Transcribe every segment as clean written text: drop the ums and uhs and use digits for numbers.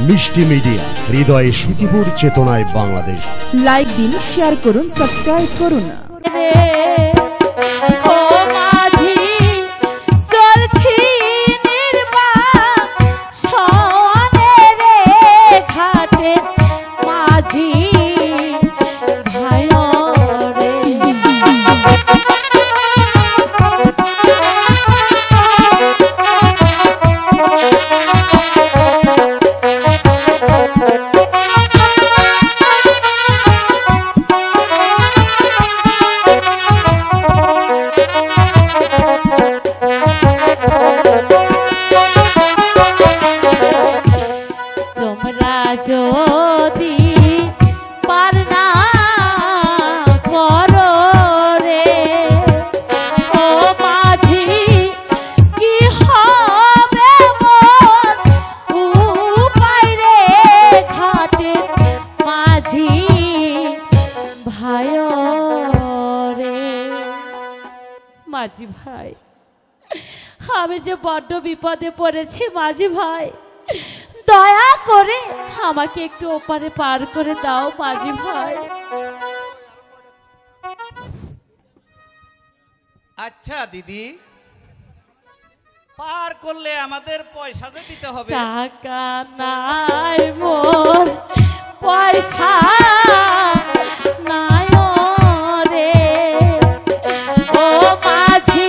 মিষ্টি মিডিয়া, হৃদয়ে সুখীপুর, চেতনায় বাংলাদেশ। লাইক দিন, শেয়ার করুন, সাবস্ক্রাইব করুন। মাঝি ভাই, আমি যে বড্ড বিপদে পড়েছি মাঝি ভাই, দয়া করে আমাকে একটু ওপারে পার করে দাও মাঝি ভাই। আচ্ছা দিদি, পার করলে আমাদের পয়সা দিতে হবে। টাকা নাই মোর, পয়সা নাই রে, ও মাঝি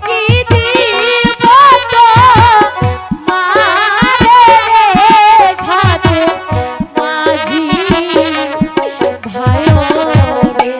কি দিব তো মারে ঘাটে মাঝি ভাই রে।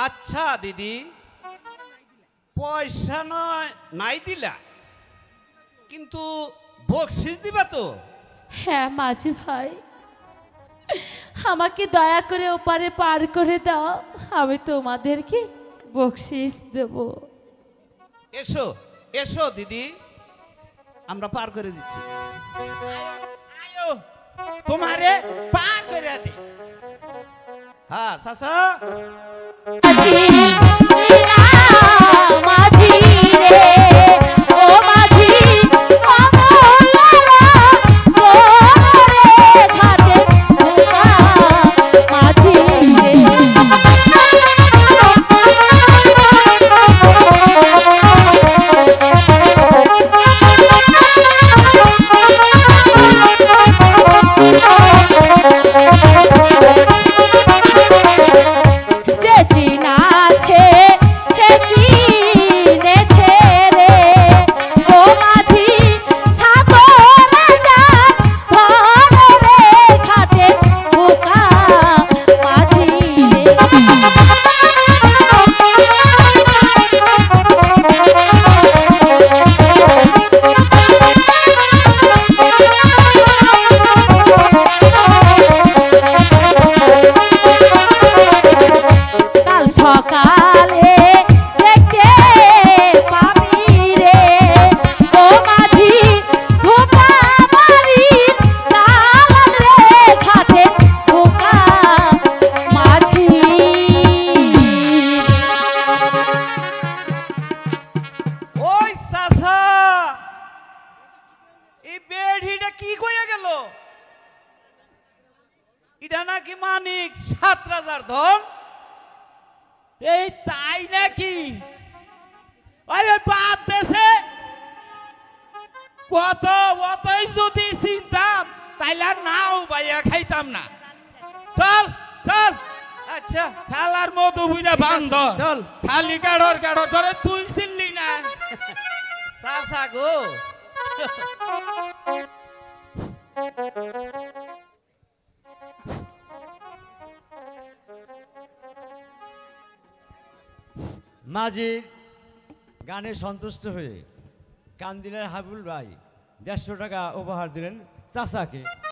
আচ্ছা দিদি, পয়সা নাই দিলা, কিন্তু বকশিস দিবা তো? হ্যাঁ মাঝি ভাই, আমাকে দয়া করে ওপারে পার করে দাও, আমি তোমাদেরকে বকশিস দেব। এসো এসো দিদি, আমরা পার করে দিচ্ছি। আয়ো তোমারে পার করে দে। হ্যাঁ চাচা, মাঝি রে, ও মাঝি ঘাটে মাঝি যে চিনা আছে সে চিনেছে রে, ও মাঝি সাগরে যান ধরে রে ঘাটে বোকা মাঝি কাল সকালে দেখতে পাবি রে, ও মাঝি ধোকা বাড়ি দালান রে ঘাটে ধোকা মাঝি। ওই চাচা, এই বেড়িটা কি কইয়া গেল? এটা নাকি মানিক ৭,০০০ ধন। এই তাই নাকি? আরে বাদ দেশে কত অতই যদি চিনতাম তাইলে নাও বাইয়া খাইতাম না। চল চল, আচ্ছা খেলার মতো বুঝা বান্ধ। চল। খালি গাড়র গাড়র ধরে তুই চিনলি না। চাচা গো, মাঝির গানে সন্তুষ্ট হয়ে কান্দিলের হাবুল ভাই 150 টাকা উপহার দিলেন চাচাকে।